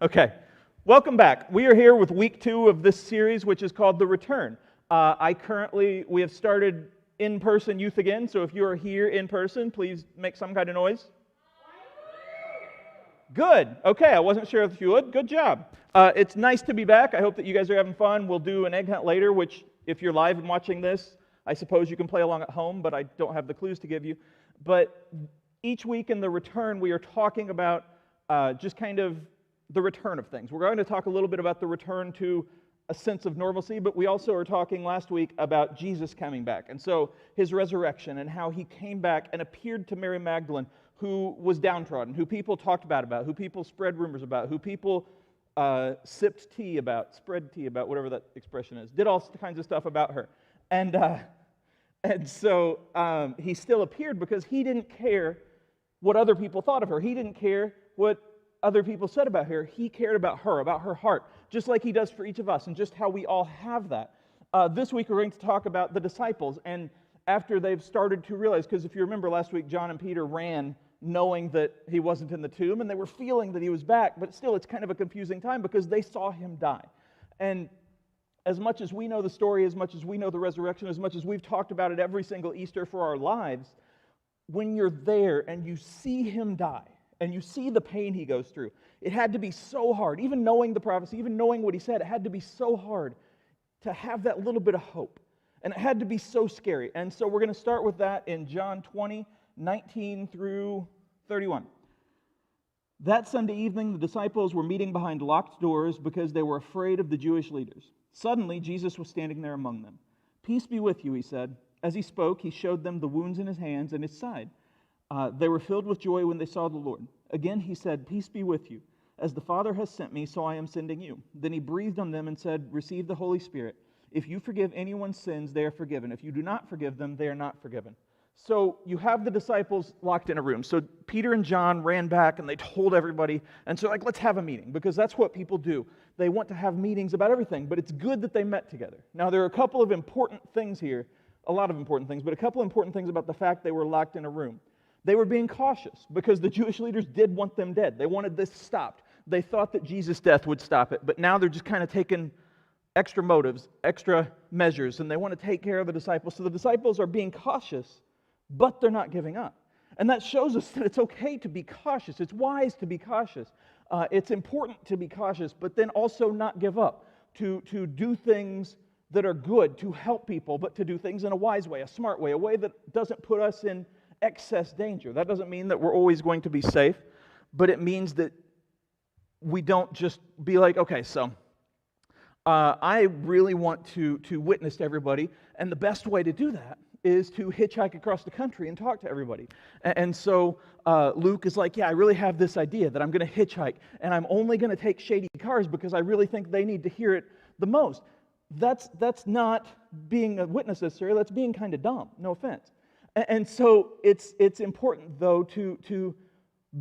Okay. Welcome back. We are here with week 2 of this series, which is called The Return. We have started in-person youth again, so if you are here in person, please make some kind of noise. Good. Okay, I wasn't sure if you would. Good job. It's nice to be back. I hope that you guys are having fun. We'll do an egg hunt later, which if you're live and watching this, I suppose you can play along at home, but I don't have the clues to give you. But each week in The Return, we are talking about just kind of the return of things. We're going to talk a little bit about the return to a sense of normalcy, but we also are talking last week about Jesus coming back. And so his resurrection and how he came back and appeared to Mary Magdalene, who was downtrodden, who people talked bad about, who people spread rumors about, who people sipped tea about, spread tea about, whatever that expression is, did all kinds of stuff about her. And so he still appeared because he didn't care what other people thought of her. He didn't care what other people said about her. He cared about her heart, just like he does for each of us, and just how we all have that. This week we're going to talk about the disciples, and after they've started to realize, because if you remember last week, John and Peter ran knowing that he wasn't in the tomb, and they were feeling that he was back, but still it's kind of a confusing time because they saw him die. And as much as we know the story, as much as we know the resurrection, as much as we've talked about it every single Easter for our lives, when you're there and you see him die, and you see the pain he goes through, it had to be so hard. Even knowing the prophecy, even knowing what he said, it had to be so hard to have that little bit of hope. And it had to be so scary. And so we're going to start with that in John 20, 19 through 31. That Sunday evening, the disciples were meeting behind locked doors because they were afraid of the Jewish leaders. Suddenly, Jesus was standing there among them. "Peace be with you," he said. As he spoke, he showed them the wounds in his hands and his side. They were filled with joy when they saw the Lord. Again he said, "Peace be with you. As the Father has sent me, so I am sending you." Then he breathed on them and said, "Receive the Holy Spirit. If you forgive anyone's sins, they are forgiven. If you do not forgive them, they are not forgiven." So you have the disciples locked in a room. So Peter and John ran back and they told everybody. And so let's have a meeting, because that's what people do. They want to have meetings about everything, but it's good that they met together. Now there are a couple of important things here, a lot of important things, but a couple of important things about the fact they were locked in a room. They were being cautious because the Jewish leaders did want them dead. They wanted this stopped. They thought that Jesus' death would stop it, but now they're just kind of taking extra motives, extra measures, and they want to take care of the disciples. So the disciples are being cautious, but they're not giving up. And that shows us that it's okay to be cautious. It's wise to be cautious. It's important to be cautious, but then also not give up, to do things that are good, to help people, but to do things in a wise way, a smart way, a way that doesn't put us in excess danger. That doesn't mean that we're always going to be safe, but it means that we don't just be like, okay, so I really want to witness to everybody, and the best way to do that is to hitchhike across the country and talk to everybody. And so Luke is like, yeah, I really have this idea that I'm going to hitchhike, and I'm only going to take shady cars because I really think they need to hear it the most. That's not being a witness necessarily. That's being kind of dumb. No offense. And so it's important, though, to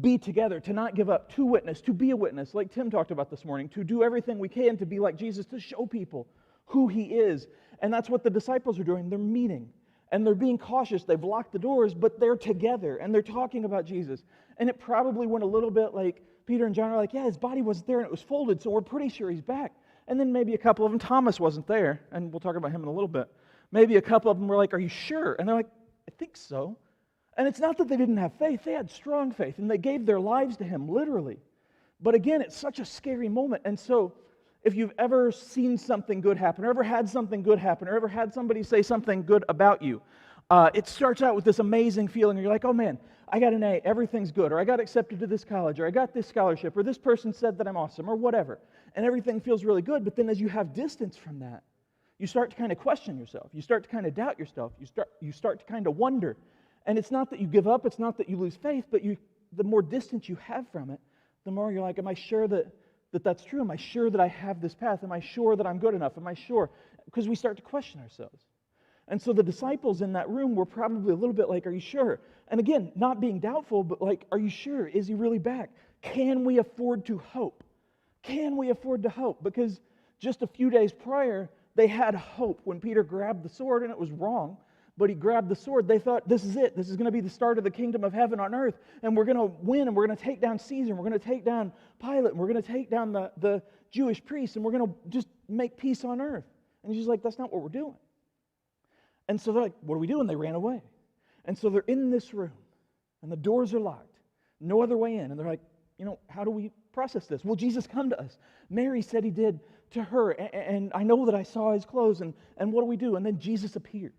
be together, to not give up, to witness, to be a witness, like Tim talked about this morning, to do everything we can to be like Jesus, to show people who he is. And that's what the disciples are doing. They're meeting, and they're being cautious. They've locked the doors, but they're together, and they're talking about Jesus. And it probably went a little bit like Peter and John are like, yeah, his body wasn't there, and it was folded, so we're pretty sure he's back. And then maybe a couple of them, Thomas wasn't there, and we'll talk about him in a little bit. Maybe a couple of them were like, are you sure? And they're like, I think so. And it's not that they didn't have faith. They had strong faith, and they gave their lives to him, literally. But again, it's such a scary moment. And so if you've ever seen something good happen, or ever had something good happen, or ever had somebody say something good about you, it starts out with this amazing feeling. You're like, oh man, I got an A, everything's good, or I got accepted to this college, or I got this scholarship, or this person said that I'm awesome, or whatever. And everything feels really good. But then as you have distance from that, you start to kind of question yourself. You start to kind of doubt yourself. You start to kind of wonder. And it's not that you give up. It's not that you lose faith. But the more distance you have from it, the more you're like, am I sure that that's true? Am I sure that I have this path? Am I sure that I'm good enough? Am I sure? Because we start to question ourselves. And so the disciples in that room were probably a little bit like, are you sure? And again, not being doubtful, but like, are you sure? Is he really back? Can we afford to hope? Can we afford to hope? Because just a few days prior, they had hope when Peter grabbed the sword, and it was wrong. but he grabbed the sword. They thought, this is it. This is going to be the start of the kingdom of heaven on earth, and we're going to win, and we're going to take down Caesar, and we're going to take down Pilate, and we're going to take down the Jewish priests, and we're going to just make peace on earth. And he's like, that's not what we're doing. And so they're like, what do we do? And they ran away. And so they're in this room, and the doors are locked. No other way in. And they're like, how do we process this? Will Jesus come to us? Mary said he did to her, and I know that I saw his clothes, and what do we do? And then Jesus appears.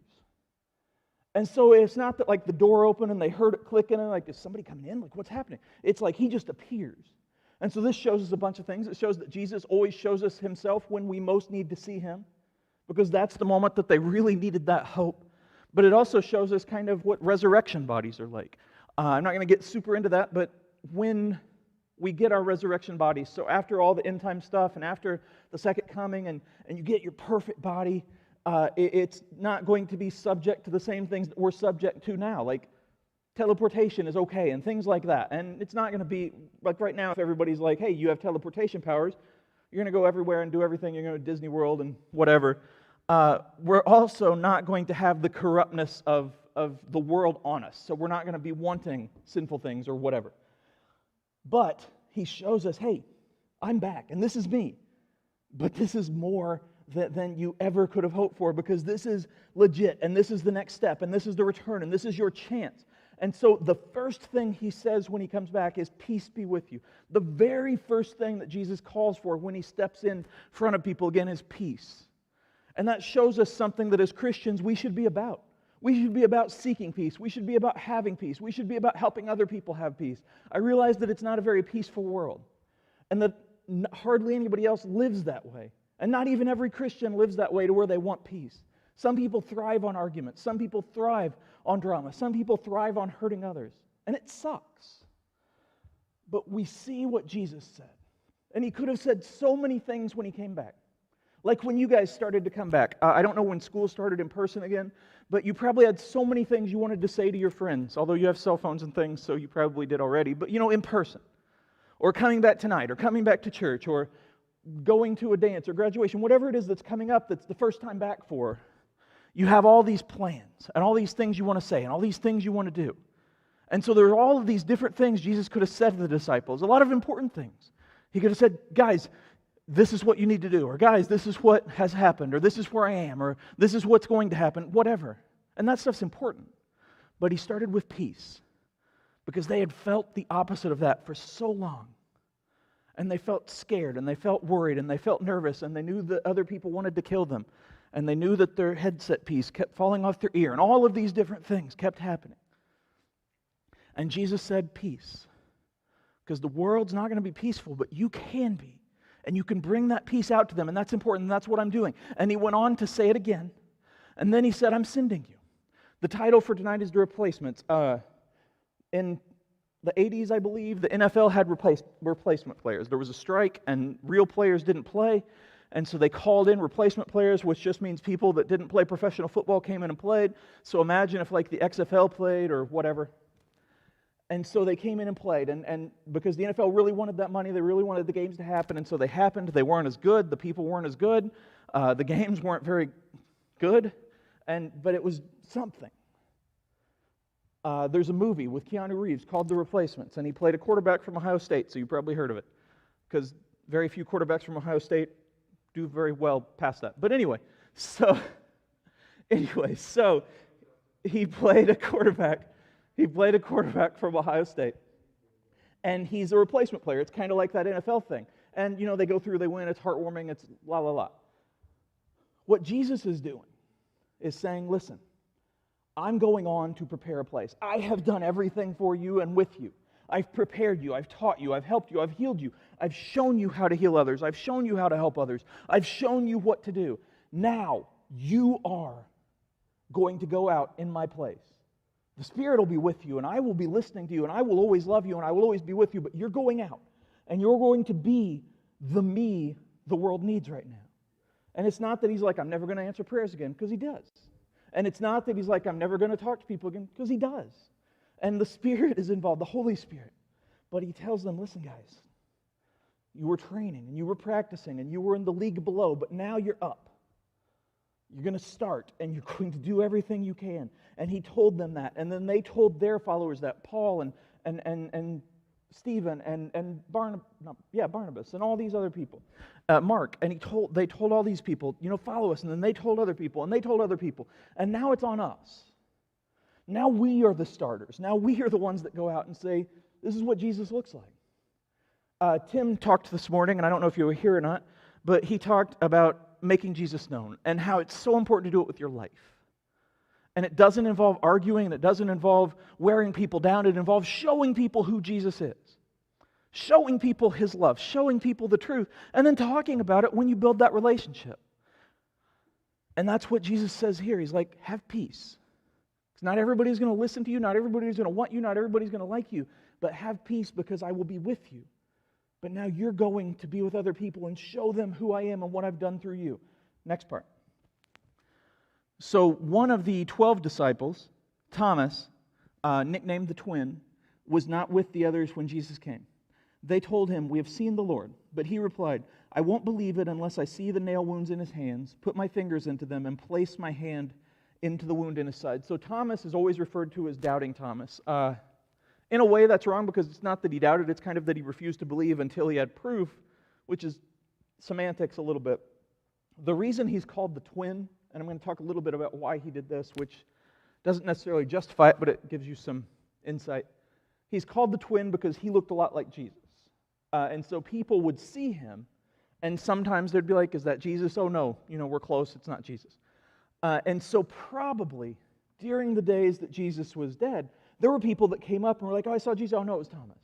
And so it's not that like the door opened and they heard it clicking and like, is somebody coming in? Like, what's happening? It's like he just appears. And so this shows us a bunch of things. It shows that Jesus always shows us himself when we most need to see him, because that's the moment that they really needed that hope. But it also shows us kind of what resurrection bodies are like. I'm not going to get super into that, but when we get our resurrection bodies, so after all the end time stuff and after the second coming and you get your perfect body, it's not going to be subject to the same things that we're subject to now, like teleportation is okay and things like that. And it's not going to be, like right now, if everybody's like, hey, you have teleportation powers, you're going to go everywhere and do everything, you're going to go to Disney World and whatever. We're also not going to have the corruptness of the world on us, so we're not going to be wanting sinful things or whatever. But he shows us, hey, I'm back, and this is me. But this is more than you ever could have hoped for, because this is legit, and this is the next step, and this is the return, and this is your chance. And so the first thing he says when he comes back is, peace be with you. The very first thing that Jesus calls for when he steps in front of people again is peace. And that shows us something that as Christians we should be about. We should be about seeking peace. We should be about having peace. We should be about helping other people have peace. I realize that it's not a very peaceful world, and that hardly anybody else lives that way. And not even every Christian lives that way to where they want peace. Some people thrive on arguments. Some people thrive on drama. Some people thrive on hurting others. And it sucks. But we see what Jesus said. And he could have said so many things when he came back. Like when you guys started to come back. I don't know when school started in person again, but you probably had so many things you wanted to say to your friends, although you have cell phones and things, so you probably did already. But in person. Or coming back tonight, or coming back to church, or going to a dance or graduation, whatever it is that's coming up that's the first time back for, you have all these plans and all these things you want to say and all these things you want to do. And so there are all of these different things Jesus could have said to the disciples, a lot of important things. He could have said, guys, this is what you need to do, or guys, this is what has happened, or this is where I am, or this is what's going to happen, whatever. And that stuff's important. But he started with peace, because they had felt the opposite of that for so long. And they felt scared, and they felt worried, and they felt nervous, and they knew that other people wanted to kill them, and they knew that their headset piece kept falling off their ear, and all of these different things kept happening. And Jesus said, peace. Because the world's not going to be peaceful, but you can be. And you can bring that peace out to them, and that's important, and that's what I'm doing. And he went on to say it again, and then he said, I'm sending you. The title for tonight is The Replacements. In the 80s, I believe, the NFL had replacement players. There was a strike, and real players didn't play, and so they called in replacement players, which just means people that didn't play professional football came in and played. So imagine if like the XFL played or whatever. And so they came in and played, and because the NFL really wanted that money, they really wanted the games to happen, and so they happened. They weren't as good. The people weren't as good. The games weren't very good, but it was something. There's a movie with Keanu Reeves called The Replacements, and he played a quarterback from Ohio State, so you probably heard of it, because very few quarterbacks from Ohio State do very well past that. But anyway, so he played a quarterback. He played a quarterback from Ohio State, and he's a replacement player. It's kind of like that NFL thing. And, they go through, they win, it's heartwarming, it's la, la, la. What Jesus is doing is saying, listen, I'm going on to prepare a place. I have done everything for you and with you. I've prepared you. I've taught you. I've helped you. I've healed you. I've shown you how to heal others. I've shown you how to help others. I've shown you what to do. Now, you are going to go out in my place. The Spirit will be with you, and I will be listening to you, and I will always love you, and I will always be with you, but you're going out, and you're going to be the me the world needs right now. And it's not that he's like, I'm never going to answer prayers again, because he does. And it's not that he's like, I'm never going to talk to people again, because he does. And the Spirit is involved, the Holy Spirit. But he tells them, listen, guys, you were training, and you were practicing, and you were in the league below, but now you're up. You're going to start, and you're going to do everything you can. And he told them that. And then they told their followers that, Paul and Stephen and Barnabas and all these other people, Mark. And they told all these people, follow us. And then they told other people, and they told other people. And now it's on us. Now we are the starters. Now we are the ones that go out and say, this is what Jesus looks like. Tim talked this morning, and I don't know if you were here or not, but he talked about making Jesus known and how it's so important to do it with your life. And it doesn't involve arguing, and it doesn't involve wearing people down. It involves showing people who Jesus is, showing people his love, showing people the truth, and then talking about it when you build that relationship. And that's what Jesus says here. He's like, have peace. Because not everybody's going to listen to you, not everybody's going to want you, not everybody's going to like you, but have peace because I will be with you. But now you're going to be with other people and show them who I am and what I've done through you. Next part. So one of the 12 disciples, Thomas, nicknamed the twin, was not with the others when Jesus came. They told him, we have seen the Lord. But he replied, I won't believe it unless I see the nail wounds in his hands, put my fingers into them, and place my hand into the wound in his side. So Thomas is always referred to as Doubting Thomas. In a way, that's wrong because it's not that he doubted, it's kind of that he refused to believe until he had proof, which is semantics a little bit. The reason he's called the twin, and I'm going to talk a little bit about why he did this, which doesn't necessarily justify it, but it gives you some insight. He's called the twin because he looked a lot like Jesus. And so people would see him, and sometimes they'd be like, is that Jesus? Oh no, we're close, it's not Jesus. And so probably during the days that Jesus was dead, there were people that came up and were like, oh, I saw Jesus. Oh, no, it was Thomas.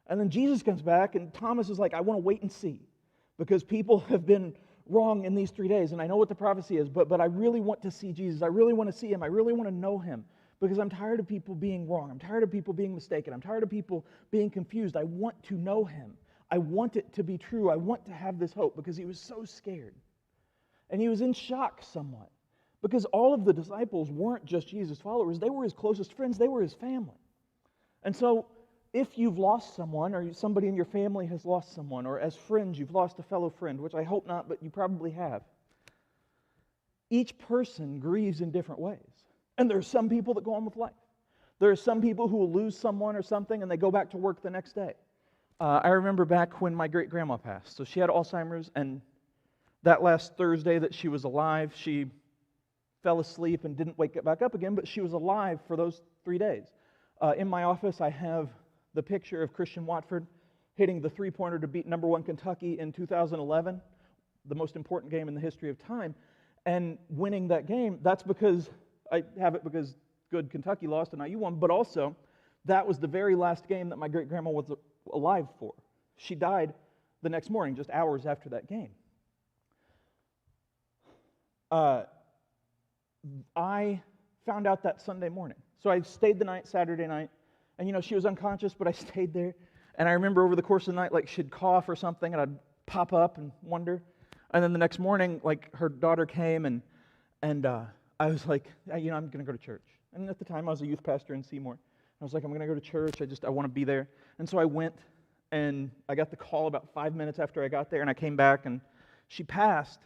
And then Jesus comes back, and Thomas is like, I want to wait and see, because people have been wrong in these 3 days, and I know what the prophecy is, but I really want to see Jesus. I really want to see him. I really want to know him, because I'm tired of people being wrong. I'm tired of people being mistaken. I'm tired of people being confused. I want to know him. I want it to be true. I want to have this hope, because he was so scared. And he was in shock somewhat. Because all of the disciples weren't just Jesus' followers. They were his closest friends. They were his family. And so if you've lost someone, or somebody in your family has lost someone, or as friends you've lost a fellow friend, which I hope not, but you probably have, each person grieves in different ways. And there are some people that go on with life. There are some people who will lose someone or something, and they go back to work the next day. I remember back when my great-grandma passed. So she had Alzheimer's, and that last Thursday that she was alive, she fell asleep and didn't wake back up again, but she was alive for those 3 days. In my office, I have the picture of Christian Watford hitting the three-pointer to beat number 1 Kentucky in 2011, the most important game in the history of time, and winning that game. That's because, I have it because good Kentucky lost and IU won, but also that was the very last game that my great-grandma was alive for. She died the next morning, just hours after that game. I found out that Sunday morning. So I stayed the night, Saturday night, and she was unconscious, but I stayed there. And I remember over the course of the night, like she'd cough or something, and I'd pop up and wonder. And then the next morning, like her daughter came, and I was like, I'm going to go to church. And at the time, I was a youth pastor in Seymour. I was like, I'm going to go to church. I want to be there. And so I went, and I got the call about 5 minutes after I got there, and I came back, and she passed.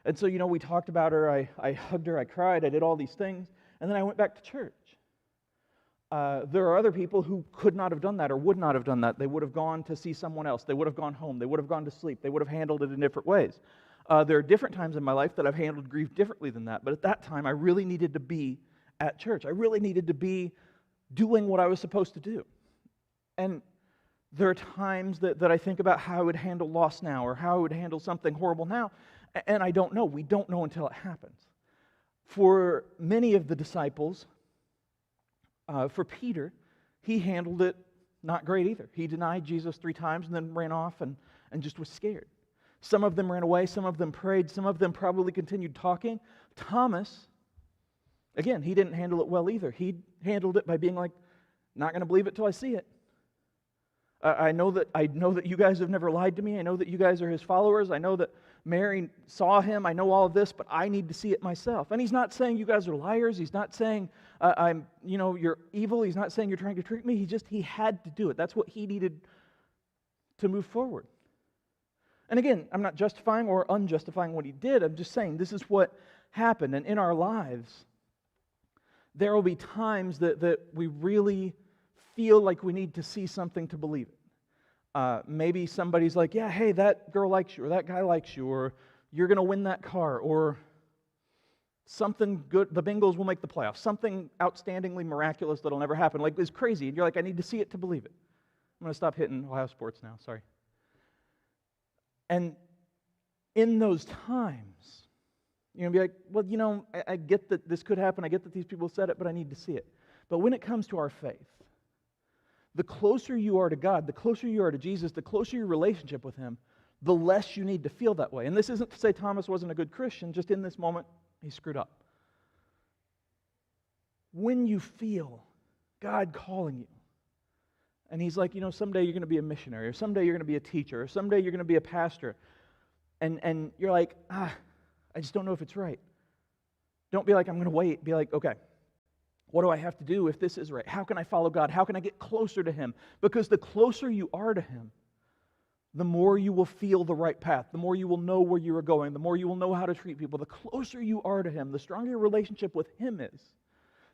And so, we talked about her, I hugged her, I cried, I did all these things, and then I went back to church. There are other people who could not have done that or would not have done that. They would have gone to see someone else. They would have gone home. They would have gone to sleep. They would have handled it in different ways. There are different times in my life that I've handled grief differently than that, but at that time, I really needed to be at church. I really needed to be doing what I was supposed to do. And there are times that I think about how I would handle loss now or how I would handle something horrible now, and I don't know. We don't know until it happens. For many of the disciples, for Peter, he handled it not great either. He denied Jesus 3 times and then ran off and just was scared. Some of them ran away, some of them prayed, some of them probably continued talking. Thomas, again, he didn't handle it well either. He handled it by being like, not going to believe it till I see it. I know that you guys have never lied to me. I know that you guys are his followers. I know that Mary saw him. I know all of this, but I need to see it myself. And he's not saying you guys are liars. He's not saying you're evil. He's not saying you're trying to trick me. He had to do it. That's what he needed to move forward. And again, I'm not justifying or unjustifying what he did. I'm just saying this is what happen. And in our lives, there will be times that we really feel like we need to see something to believe it. Maybe somebody's like, yeah, hey, that girl likes you, or that guy likes you, or you're going to win that car, or something good, the Bengals will make the playoffs, something outstandingly miraculous that'll never happen. Like, it's crazy. And you're like, I need to see it to believe it. I'm going to stop hitting Ohio sports now, sorry. And in those times, you're going to be like, well, I get that this could happen. I get that these people said it, but I need to see it. But when it comes to our faith, the closer you are to God, the closer you are to Jesus, the closer your relationship with Him, the less you need to feel that way. And this isn't to say Thomas wasn't a good Christian, just in this moment, he screwed up. When you feel God calling you, and He's like, someday you're going to be a missionary, or someday you're going to be a teacher, or someday you're going to be a pastor, and you're like, I just don't know if it's right. Don't be like, I'm going to wait. Be like, okay, what do I have to do if this is right? How can I follow God? How can I get closer to Him? Because the closer you are to Him, the more you will feel the right path, the more you will know where you are going, the more you will know how to treat people. The closer you are to Him, the stronger your relationship with Him is,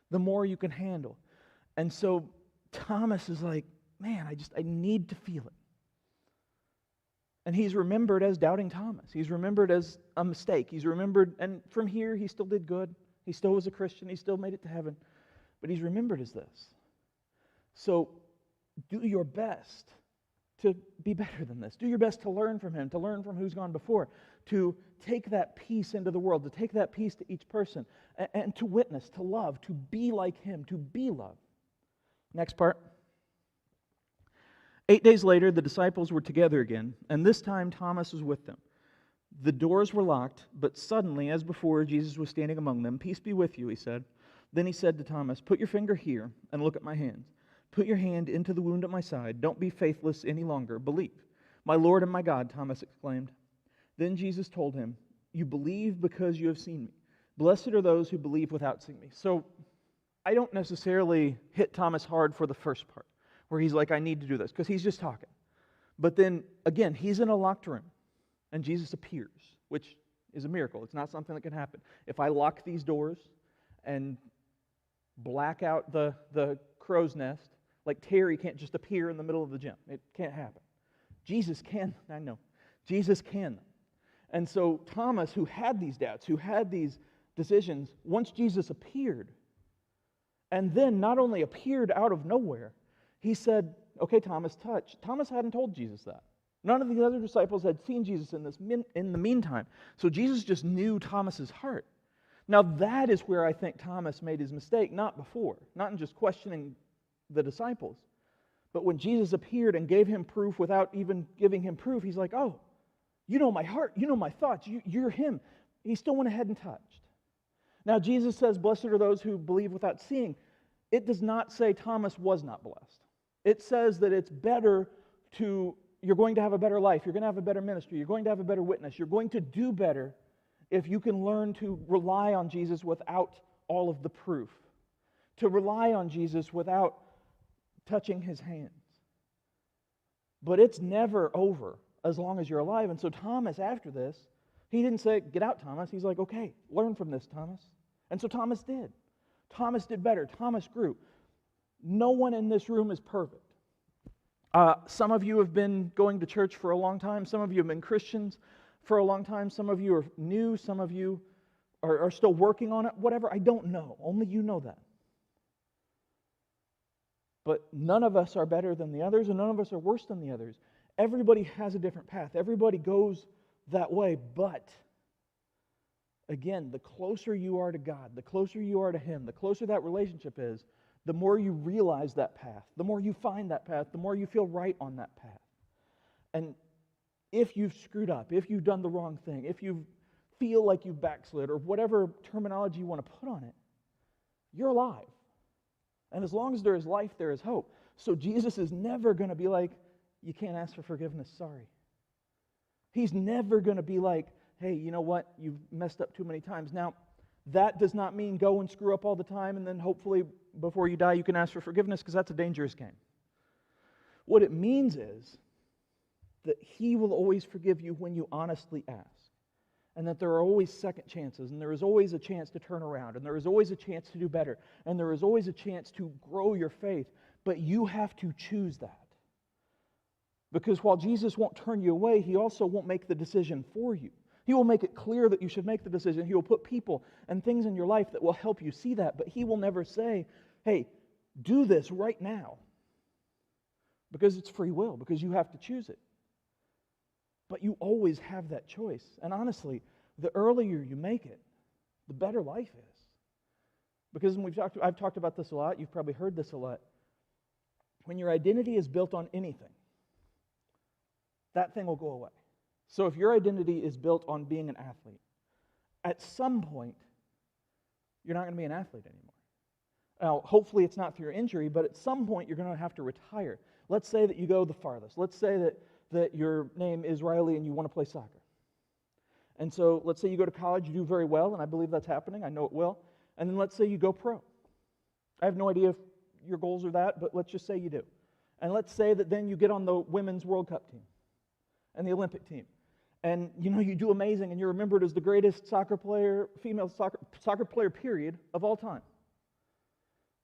the more you can handle. And so Thomas is like, man, I need to feel it. And he's remembered as doubting Thomas. He's remembered as a mistake. He's remembered, and from here, he still did good. He still was a Christian. He still made it to heaven. But he's remembered as this. So do your best to be better than this. Do your best to learn from him, to learn from who's gone before, to take that peace into the world, to take that peace to each person, and to witness, to love, to be like him, to be love. Next part. 8 days later, the disciples were together again, and this time Thomas was with them. The doors were locked, but suddenly, as before, Jesus was standing among them. Peace be with you, he said. Then he said to Thomas, put your finger here and look at my hands. Put your hand into the wound at my side. Don't be faithless any longer. Believe. My Lord and my God, Thomas exclaimed. Then Jesus told him, you believe because you have seen me. Blessed are those who believe without seeing me. So I don't necessarily hit Thomas hard for the first part, where he's like, I need to do this, because he's just talking. But then, again, he's in a locked room, and Jesus appears, which is a miracle. It's not something that can happen. If I lock these doors and black out the crow's nest, like Terry can't just appear in the middle of the gym. It can't happen. Jesus can, I know. Jesus can. And so Thomas, who had these doubts, who had these decisions, once Jesus appeared, and then not only appeared out of nowhere, he said, okay, Thomas, touch. Thomas hadn't told Jesus that. None of the other disciples had seen Jesus in the meantime. So Jesus just knew Thomas's heart. Now that is where I think Thomas made his mistake, not before, not in just questioning the disciples, but when Jesus appeared and gave him proof without even giving him proof, he's like, oh, you know my heart, you know my thoughts, you're him. He still went ahead and touched. Now Jesus says, blessed are those who believe without seeing. It does not say Thomas was not blessed. It says that it's better you're going to have a better life, you're going to have a better ministry, you're going to have a better witness, you're going to do better if you can learn to rely on Jesus without all of the proof, to rely on Jesus without touching his hands. But it's never over as long as you're alive. And so Thomas, after this, he didn't say, get out, Thomas. He's like, okay, learn from this, Thomas. And so Thomas did. Thomas did better. Thomas grew. No one in this room is perfect. Some of you have been going to church for a long time. Some of you have been Christians for a long time. Some of you are new. Some of you are still working on it. Whatever, I don't know. Only you know that. But none of us are better than the others, and none of us are worse than the others. Everybody has a different path. Everybody goes that way. But, again, the closer you are to God, the closer you are to Him, the closer that relationship is, the more you realize that path, the more you find that path, the more you feel right on that path. And if you've screwed up, if you've done the wrong thing, if you feel like you've backslid, or whatever terminology you want to put on it, you're alive. And as long as there is life, there is hope. So Jesus is never going to be like, you can't ask for forgiveness, sorry. He's never going to be like, hey, you know what, you've messed up too many times. Now, that does not mean go and screw up all the time and then hopefully before you die you can ask for forgiveness, because that's a dangerous game. What it means is that He will always forgive you when you honestly ask. and that there are always second chances, and there is always a chance to turn around, and there is always a chance to do better, and there is always a chance to grow your faith. But you have to choose that. Because while Jesus won't turn you away, He also won't make the decision for you. He will make it clear that you should make the decision. He will put people and things in your life that will help you see that, but He will never say, hey, do this right now. Because it's free will, because you have to choose it. But you always have that choice. And honestly, the earlier you make it, the better life is. Because I've talked about this a lot, you've probably heard this a lot. When your identity is built on anything, that thing will go away. So if your identity is built on being an athlete, at some point, you're not going to be an athlete anymore. Now, hopefully it's not through your injury, but at some point you're going to have to retire. Let's say that you go the farthest. Let's say that your name is Riley and you want to play soccer. And so let's say you go to college, you do very well, and I believe that's happening. I know it will. And then let's say you go pro. I have no idea if your goals are that, but let's just say you do. And let's say that then you get on the Women's World Cup team and the Olympic team. And you do amazing, and you're remembered as the greatest female soccer player, period, of all time.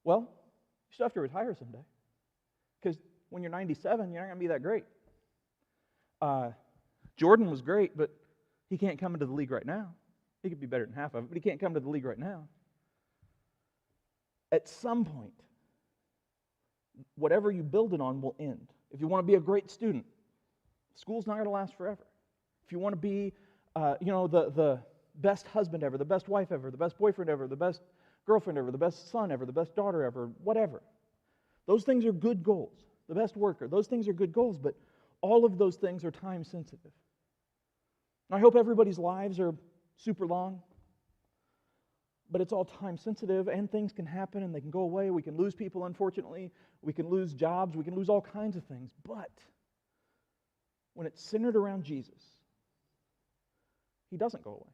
Well, you still have to retire someday. Because when you're 97, you're not going to be that great. Jordan was great, but he can't come into the league right now. He could be better than half of it, but he can't come to the league right now. At some point, whatever you build it on will end. If you want to be a great student, school's not going to last forever. If you want to be, the best husband ever, the best wife ever, the best boyfriend ever, the best girlfriend ever, the best son ever, the best daughter ever, whatever. Those things are good goals. The best worker, those things are good goals, but all of those things are time sensitive. And I hope everybody's lives are super long, but it's all time sensitive, and things can happen and they can go away. We can lose people, unfortunately. We can lose jobs. We can lose all kinds of things. But when it's centered around Jesus, He doesn't go away.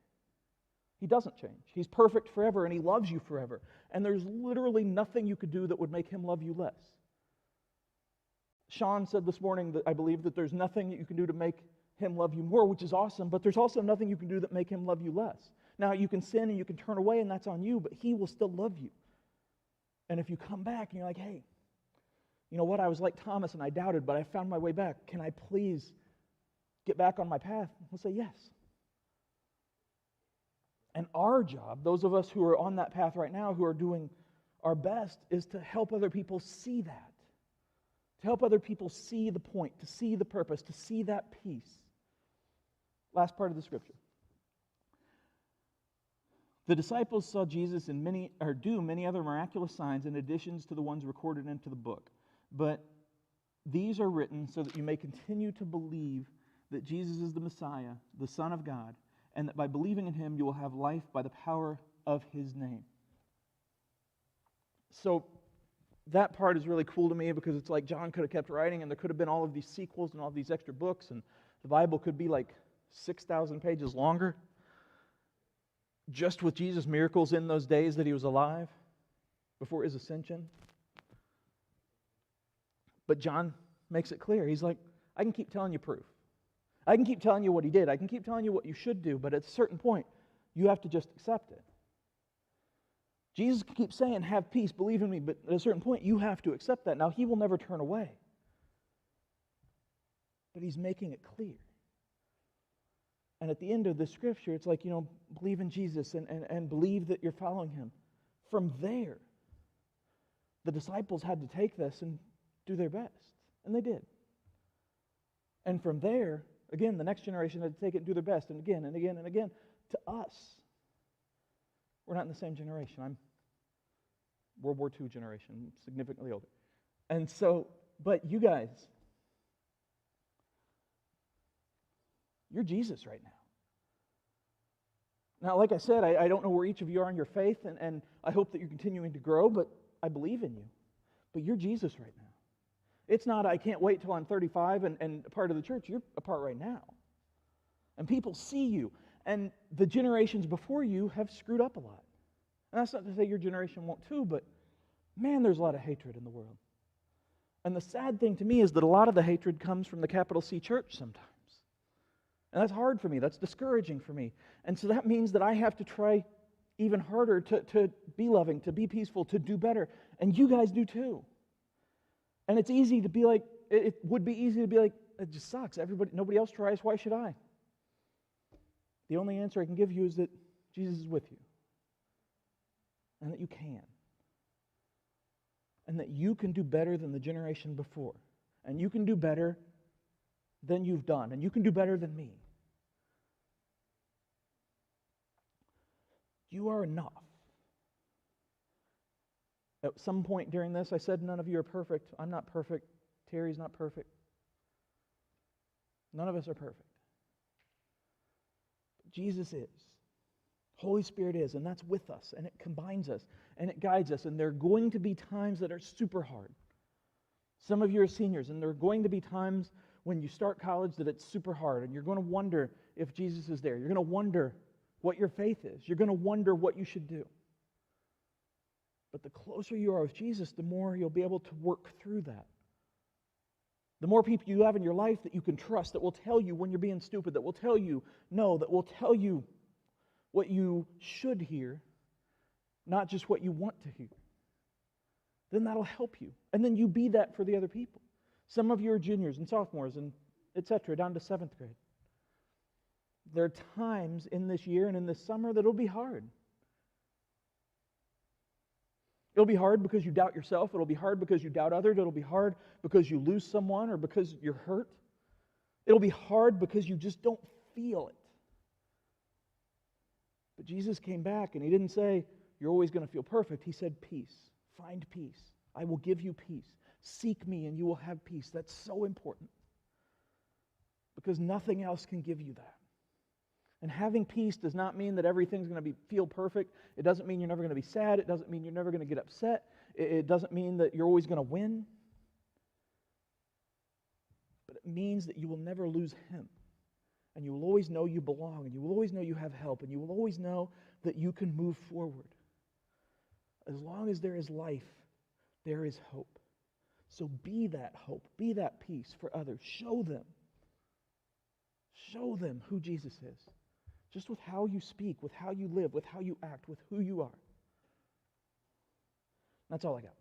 He doesn't change. He's perfect forever, and He loves you forever. And there's literally nothing you could do that would make Him love you less. Sean said this morning that I believe that there's nothing that you can do to make Him love you more, which is awesome, but there's also nothing you can do that make Him love you less. Now, you can sin and you can turn away, and that's on you, but He will still love you. And if you come back and you're like, hey, you know what, I was like Thomas and I doubted, but I found my way back. Can I please get back on my path? He'll say yes. And our job, those of us who are on that path right now, who are doing our best, is to help other people see that. To help other people see the point, to see the purpose, to see that peace. Last part of the scripture. The disciples saw Jesus do many other miraculous signs in addition to the ones recorded into the book. But these are written so that you may continue to believe that Jesus is the Messiah, the Son of God, and that by believing in Him you will have life by the power of His name. So that part is really cool to me because it's like John could have kept writing and there could have been all of these sequels and all of these extra books, and the Bible could be like 6,000 pages longer just with Jesus' miracles in those days that He was alive before His ascension. But John makes it clear. He's like, I can keep telling you proof. I can keep telling you what He did. I can keep telling you what you should do, but at a certain point, you have to just accept it. Jesus keeps saying, have peace, believe in me, but at a certain point, you have to accept that. Now, He will never turn away. But He's making it clear. And at the end of the scripture, it's like, believe in Jesus and believe that you're following Him. From there, the disciples had to take this and do their best. And they did. And from there, again, the next generation had to take it and do their best, and again and again and again. To us, we're not in the same generation. I'm World War II generation, significantly older. And so, but you guys, you're Jesus right now. Now, like I said, I don't know where each of you are in your faith, and I hope that you're continuing to grow, but I believe in you. But you're Jesus right now. It's not, I can't wait till I'm 35 and a part of the church. You're a part right now. And people see you. And the generations before you have screwed up a lot. And that's not to say your generation won't too, but man, there's a lot of hatred in the world. And the sad thing to me is that a lot of the hatred comes from the capital C church sometimes. And that's hard for me. That's discouraging for me. And so that means that I have to try even harder to be loving, to be peaceful, to do better. And you guys do too. And it's easy to be like, it would be easy to be like, it just sucks. Nobody else tries. Why should I? The only answer I can give you is that Jesus is with you. And that you can. And that you can do better than the generation before. And you can do better than you've done. And you can do better than me. You are enough. At some point during this, I said none of you are perfect. I'm not perfect. Terry's not perfect. None of us are perfect. But Jesus is. Holy Spirit is, and that's with us, and it combines us, and it guides us. And there are going to be times that are super hard. Some of you are seniors, and there are going to be times when you start college that it's super hard, and you're going to wonder if Jesus is there. You're going to wonder what your faith is. You're going to wonder what you should do. But the closer you are with Jesus, the more you'll be able to work through that. The more people you have in your life that you can trust, that will tell you when you're being stupid, that will tell you no, that will tell you what you should hear, not just what you want to hear. Then that'll help you. And then you be that for the other people. Some of you are juniors and sophomores and etc., down to 7th grade. There are times in this year and in this summer that it'll be hard. It'll be hard because you doubt yourself. It'll be hard because you doubt others. It'll be hard because you lose someone or because you're hurt. It'll be hard because you just don't feel it. But Jesus came back and He didn't say, you're always going to feel perfect. He said, peace. Find peace. I will give you peace. Seek me and you will have peace. That's so important. Because nothing else can give you that. And having peace does not mean that everything's going to feel perfect. It doesn't mean you're never going to be sad. It doesn't mean you're never going to get upset. It doesn't mean that you're always going to win. But it means that you will never lose Him. And you will always know you belong. And you will always know you have help. And you will always know that you can move forward. As long as there is life, there is hope. So be that hope. Be that peace for others. Show them. Show them who Jesus is. Just with how you speak, with how you live, with how you act, with who you are. That's all I got.